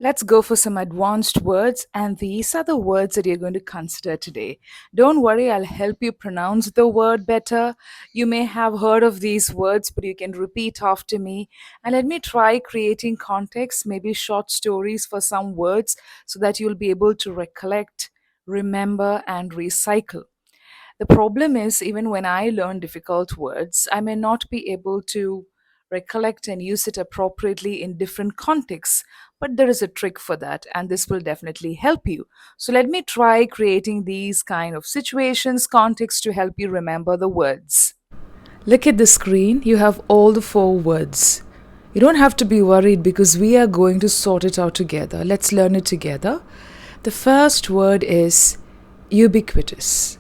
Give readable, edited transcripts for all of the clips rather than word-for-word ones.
Let's go for some advanced words, and these are the words that you're going to consider today. Don't worry, I'll help you pronounce the word better. You may have heard of these words, but you can repeat after me. And let me try creating context, maybe short stories for some words, so that you'll be able to recollect, remember, and recycle. The problem is, even when I learn difficult words, I may not be able to recollect and use it appropriately in different contexts. But there is a trick for that, and this will definitely help you. So, let me try creating these kind of situations, contexts to help you remember the words. Look at the screen, you have all the four words. You don't have to be worried because we are going to sort it out together. Let's learn it together. The first word is ubiquitous.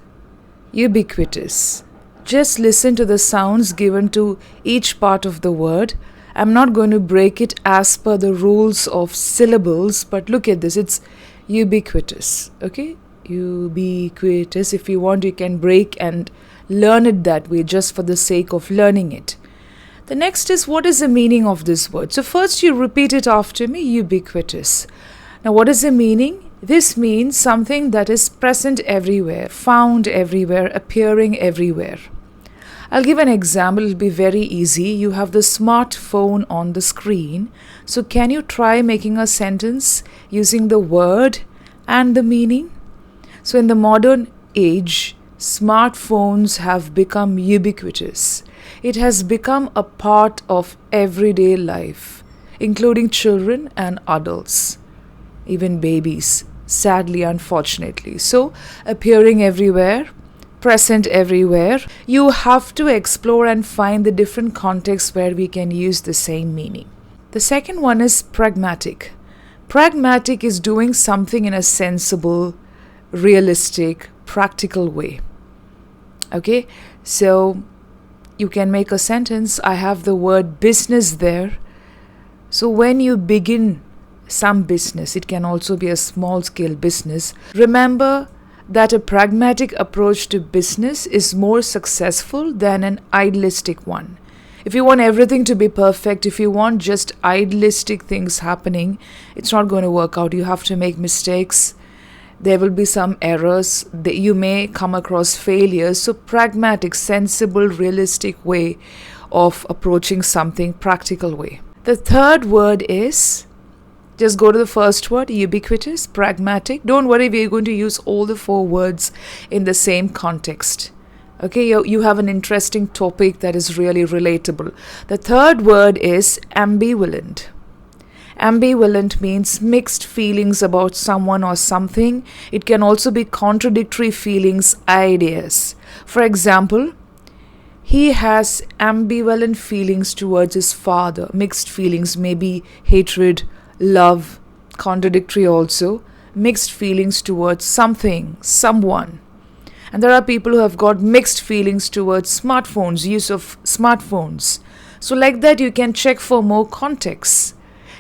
Ubiquitous. Just listen to the sounds given to each part of the word. I'm not going to break it as per the rules of syllables, but look at this. It's ubiquitous. Okay? Ubiquitous. If you want, you can break and learn it that way just for the sake of learning it. The next is, what is the meaning of this word? So, first you repeat it after me, ubiquitous. Now, what is the meaning? This means something that is present everywhere, found everywhere, appearing everywhere. I'll give an example, it'll be very easy. You have the smartphone on the screen. So, can you try making a sentence using the word and the meaning? So, in the modern age, smartphones have become ubiquitous. It has become a part of everyday life, including children and adults, even babies, sadly, unfortunately. So, appearing everywhere, present everywhere, you have to explore and find the different contexts where we can use the same meaning. The second one is pragmatic. Pragmatic is doing something in a sensible, realistic, practical way. Okay, so you can make a sentence. I have the word business there. So when you begin some business, it can also be a small scale business, remember that a pragmatic approach to business is more successful than an idealistic one. If you want everything to be perfect, if you want just idealistic things happening, it's not going to work out. You have to make mistakes. There will be some errors. You may come across failures. So, pragmatic, sensible, realistic way of approaching something, practical way. The third word is, just go to the first word, ubiquitous, pragmatic. Don't worry, we're going to use all the four words in the same context. Okay, you have an interesting topic that is really relatable. The third word is ambivalent. Ambivalent means mixed feelings about someone or something. It can also be contradictory feelings, ideas. For example, he has ambivalent feelings towards his father. Mixed feelings, maybe hatred, love, contradictory also. Mixed feelings towards something, someone. And there are people who have got mixed feelings towards smartphones, use of smartphones. So like that, you can check for more context.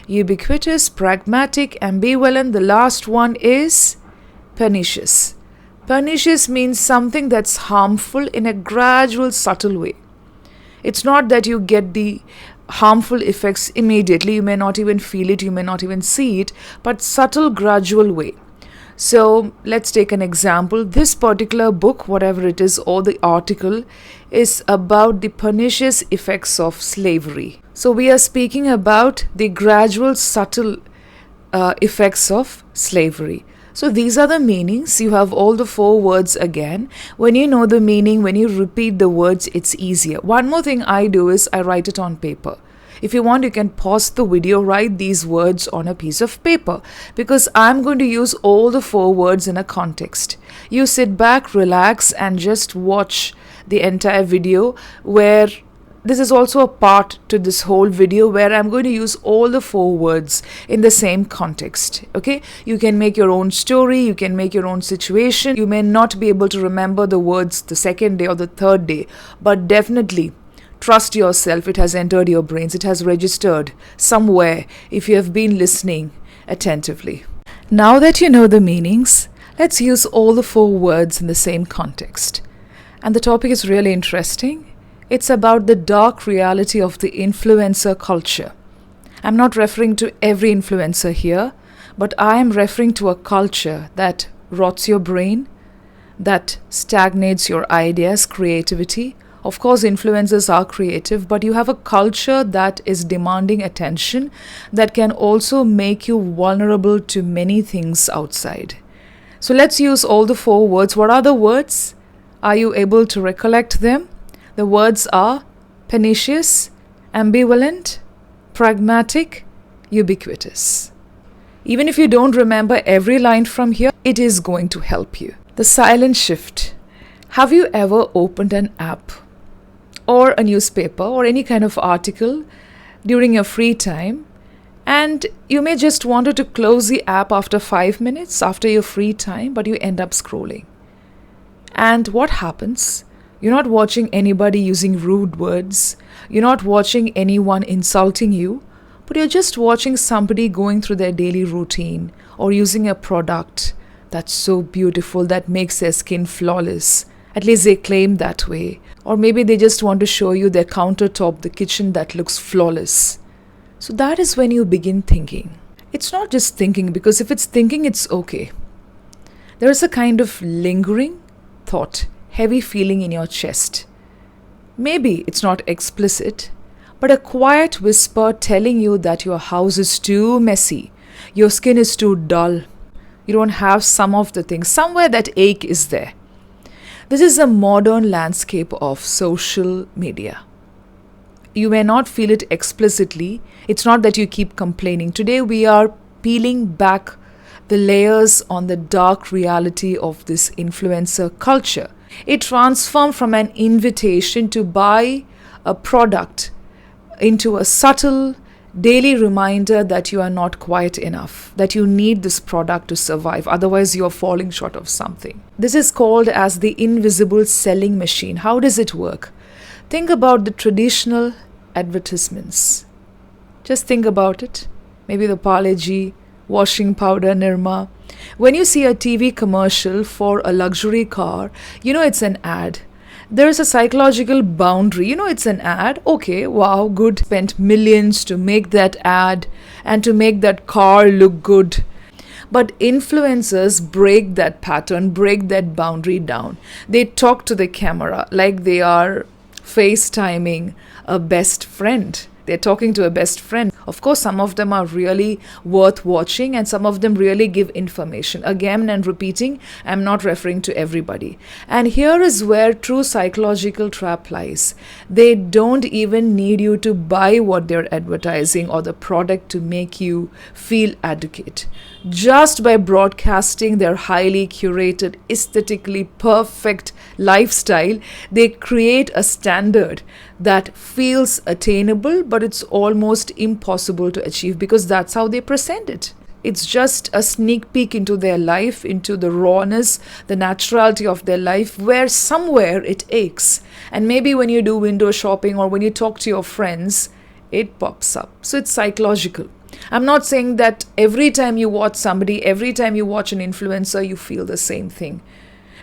Ubiquitous, pragmatic, ambivalent. The last one is pernicious. Pernicious means something that's harmful in a gradual, subtle way. It's not that you get the harmful effects immediately. You may not even feel it, you may not even see it, but subtle, gradual way. So let's take an example. This particular book, whatever it is, or the article, is about the pernicious effects of slavery. So we are speaking about the gradual, subtle effects of slavery. So these are the meanings. You have all the four words again. When you know the meaning, when you repeat the words, it's easier. One more thing I do is I write it on paper. If you want, you can pause the video, write these words on a piece of paper, because I'm going to use all the four words in a context. You sit back, relax, and just watch the entire video, where this is also a part to this whole video where I'm going to use all the four words in the same context. Okay, you can make your own story, you can make your own situation. You may not be able to remember the words the second day or the third day, but definitely trust yourself. It has entered your brains, it has registered somewhere if you have been listening attentively. Now that you know the meanings, let's use all the four words in the same context. And the topic is really interesting. It's about the dark reality of the influencer culture. I'm not referring to every influencer here. but I am referring to a culture that rots your brain, that stagnates your ideas, creativity. Of course, influencers are creative, but you have a culture that is demanding attention that can also make you vulnerable to many things outside. So let's use all the four words. What are the words? Are you able to recollect them? The words are pernicious, ambivalent, pragmatic, ubiquitous. Even if you don't remember every line from here, it is going to help you. The silent shift. Have you ever opened an app or a newspaper or any kind of article during your free time, and you may just wanted to close the app after 5 minutes after your free time, but you end up scrolling? And what happens? You're not watching anybody using rude words. You're not watching anyone insulting you, but you're just watching somebody going through their daily routine or using a product that's so beautiful that makes their skin flawless. At least they claim that way. Or maybe they just want to show you their countertop, the kitchen that looks flawless. So that is when you begin thinking. It's not just thinking, because if it's thinking, it's okay. There is a kind of lingering thought, heavy feeling in your chest. Maybe it's not explicit, but a quiet whisper telling you that your house is too messy, your skin is too dull, you don't have some of the things, somewhere that ache is there. This is a modern landscape of social media. You may not feel it explicitly. It's not that you keep complaining. Today we are peeling back the layers on the dark reality of this influencer culture. It transformed from an invitation to buy a product into a subtle daily reminder that you are not quite enough, that you need this product to survive, otherwise you are falling short of something. This is called as the invisible selling machine. How does it work? Think about the traditional advertisements. Just think about it. Maybe the Parle-G, washing powder, Nirma. When you see a TV commercial for a luxury car, you know it's an ad. There is a psychological boundary. You know it's an ad. Okay, wow, good. Spent millions to make that ad and to make that car look good. But influencers break that pattern, break that boundary down. They talk to the camera like they are FaceTiming a best friend. They're talking to a best friend. Of course, some of them are really worth watching and some of them really give information. Again and repeating, I'm not referring to everybody. And here is where true psychological trap lies. They don't even need you to buy what they're advertising or the product to make you feel adequate. Just by broadcasting their highly curated, aesthetically perfect lifestyle, they create a standard that feels attainable, but it's almost impossible to achieve because that's how they present it. It's just a sneak peek into their life, into the rawness, the naturality of their life, where somewhere it aches. And maybe when you do window shopping or when you talk to your friends, it pops up. So it's psychological. I'm not saying that every time you watch somebody, every time you watch an influencer, you feel the same thing.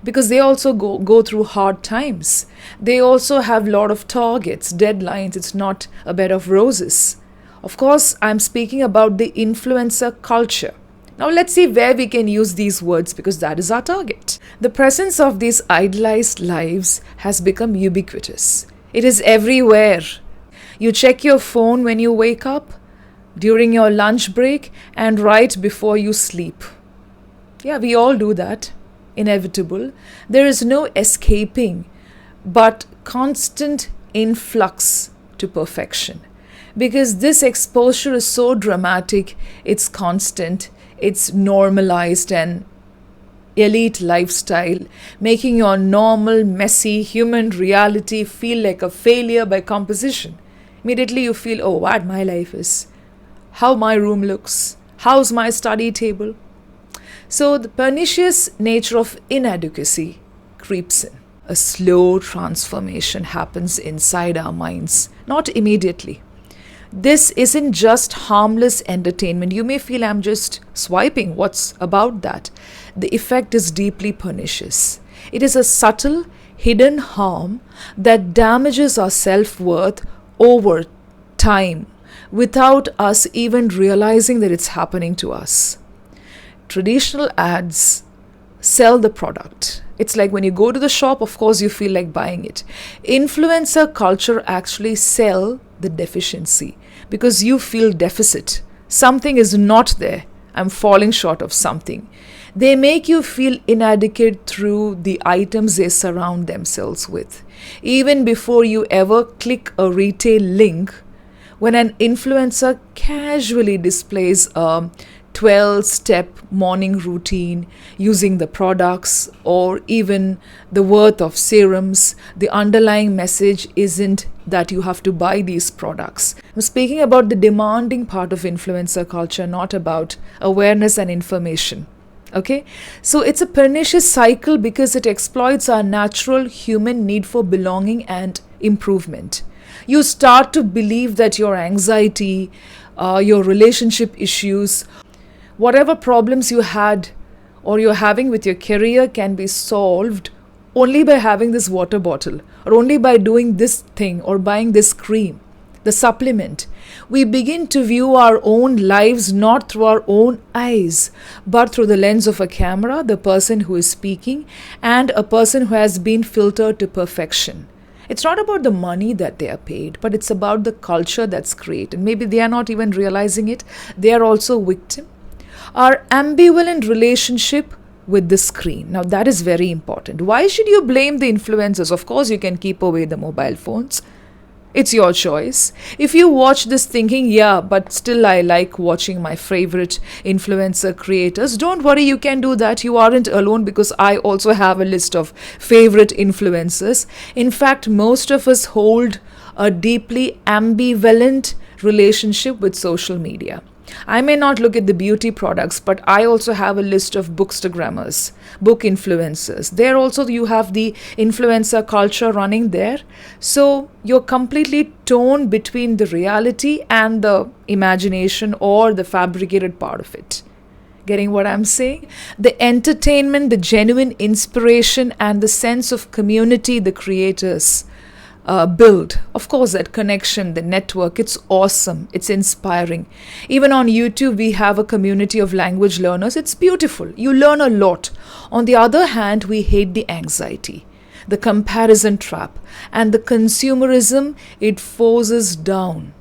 Because they also go through hard times. They also have a lot of targets, deadlines. It's not a bed of roses. Of course, I'm speaking about the influencer culture. Now let's see where we can use these words because that is our target. The presence of these idealized lives has become ubiquitous. It is everywhere. You check your phone when you wake up, during your lunch break, and right before you sleep. Yeah, we all do that. Inevitable. There is no escaping, but constant influx to perfection. Because this exposure is so dramatic, it's constant, it's normalized and elite lifestyle, making your normal, messy human reality feel like a failure by composition. Immediately you feel, oh, what my life is, how my room looks, how's my study table. So the pernicious nature of inadequacy creeps in. A slow transformation happens inside our minds, not immediately. This isn't just harmless entertainment. You may feel I'm just swiping. What's about that? The effect is deeply pernicious. It is a subtle, hidden harm that damages our self-worth over time without us even realizing that it's happening to us. Traditional ads sell the product. It's like when you go to the shop, of course, you feel like buying it. Influencer culture actually sell the deficiency because you feel deficit. Something is not there. I'm falling short of something. They make you feel inadequate through the items they surround themselves with. Even before you ever click a retail link, when an influencer casually displays a 12-step morning routine using the products or even the worth of serums, the underlying message isn't that you have to buy these products. I'm speaking about the demanding part of influencer culture, not about awareness and information. Okay, so it's a pernicious cycle because it exploits our natural human need for belonging and improvement. You start to believe that your anxiety, your relationship issues, whatever problems you had or you're having with your career can be solved only by having this water bottle or only by doing this thing or buying this cream, the supplement. We begin to view our own lives not through our own eyes, but through the lens of a camera, the person who is speaking, and a person who has been filtered to perfection. It's not about the money that they are paid, but it's about the culture that's created. Maybe they are not even realizing it. They are also victim. Our ambivalent relationship with the screen. Now that is very important. Why should you blame the influencers? Of course, you can keep away the mobile phones. It's your choice. If you watch this thinking, yeah, but still I like watching my favorite influencer creators, don't worry, you can do that. You aren't alone because I also have a list of favorite influencers. In fact, most of us hold a deeply ambivalent relationship with social media. I may not look at the beauty products, but I also have a list of bookstagrammers, book influencers. There also you have the influencer culture running there. So you're completely torn between the reality and the imagination or the fabricated part of it. Getting what I'm saying? The entertainment, the genuine inspiration, and the sense of community the creators build. Of course, that connection, the network, it's awesome. It's inspiring. Even on YouTube, we have a community of language learners. It's beautiful. You learn a lot. On the other hand, we hate the anxiety, the comparison trap, and the consumerism it forces down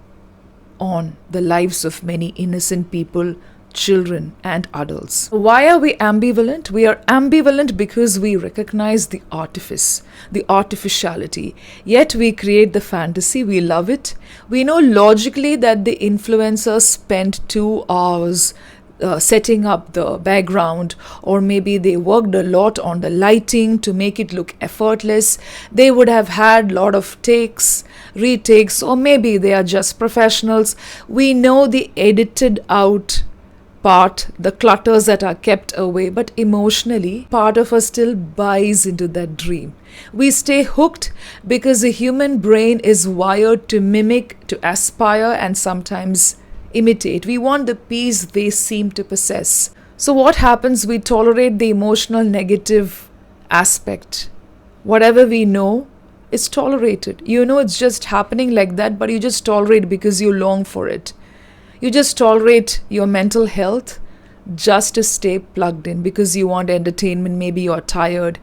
on the lives of many innocent people, children, and adults. Why are we ambivalent? We are ambivalent because we recognize the artifice, the artificiality, yet we create the fantasy. We love it. We know logically that the influencers spent 2 hours setting up the background, or maybe they worked a lot on the lighting to make it look effortless. They would have had a lot of takes, retakes, or maybe they are just professionals. We know the edited out part, the clutters that are kept away, but emotionally, part of us still buys into that dream. We stay hooked because the human brain is wired to mimic, to aspire, and sometimes imitate. We want the peace they seem to possess. So what happens? We tolerate the emotional negative aspect. Whatever we know is tolerated. You know it's just happening like that, but you just tolerate because you long for it. You just tolerate your mental health just to stay plugged in because you want entertainment. Maybe you're tired.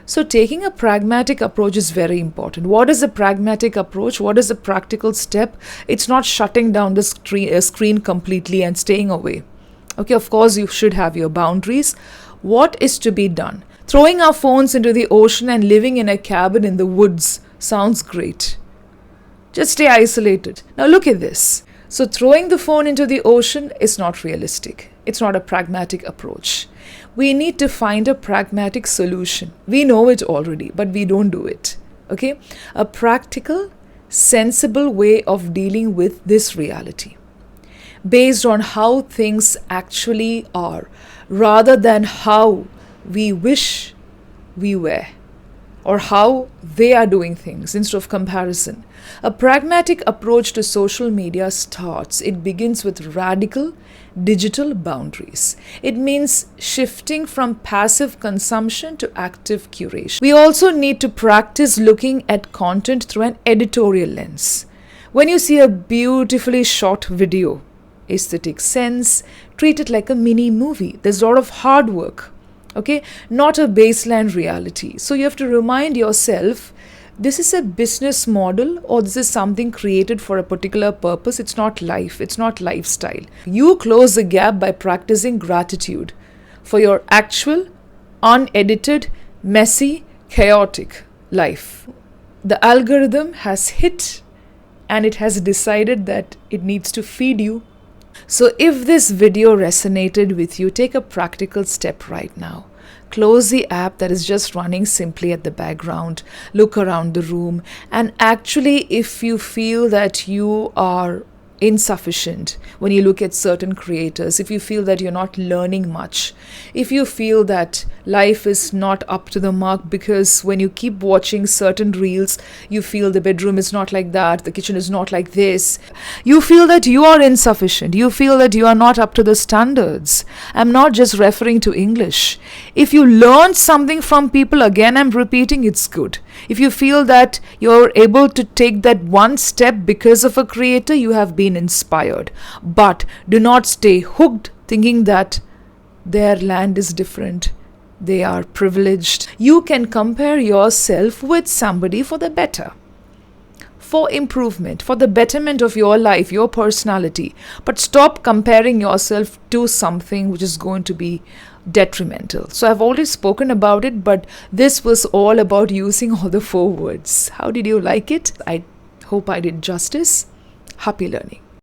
So taking a pragmatic approach is very important. What is a pragmatic approach? What is a practical step? It's not shutting down the screen completely and staying away. Okay, of course, you should have your boundaries. What is to be done? Throwing our phones into the ocean and living in a cabin in the woods sounds great. Just stay isolated. Now look at this. So throwing the phone into the ocean is not realistic. It's not a pragmatic approach. We need to find a pragmatic solution. We know it already, but we don't do it. Okay? A practical, sensible way of dealing with this reality based on how things actually are rather than how we wish we were or how they are doing things instead of comparison. A pragmatic approach to social media it begins with radical digital boundaries. It means shifting from passive consumption to active curation. We also need to practice looking at content through an editorial lens. When you see a beautifully shot video, aesthetic sense. Treat it like a mini movie. There's a lot of hard work, okay? Not a baseline reality. So you have to remind yourself, this is a business model or this is something created for a particular purpose. It's not life, it's not lifestyle. You close the gap by practicing gratitude for your actual, unedited, messy, chaotic life. The algorithm has hit and it has decided that it needs to feed you. So if this video resonated with you, take a practical step right now. Close the app that is just running simply at the background. Look around the room. And actually, if you feel that you are insufficient when you look at certain creators, if you feel that you're not learning much, if you feel that life is not up to the mark because when you keep watching certain reels, you feel the bedroom is not like that, the kitchen is not like this, you feel that you are insufficient, you feel that you are not up to the standards. I'm not just referring to English. If you learn something from people, again I'm repeating, it's good. If you feel that you're able to take that one step because of a creator, you have been inspired. But do not stay hooked thinking that their land is different. They are privileged. You can compare yourself with somebody for the better, for improvement, for the betterment of your life, your personality. But stop comparing yourself to something which is going to be detrimental. So I've already spoken about it, but this was all about using all the 4 words. How did you like it? I hope I did justice. Happy learning.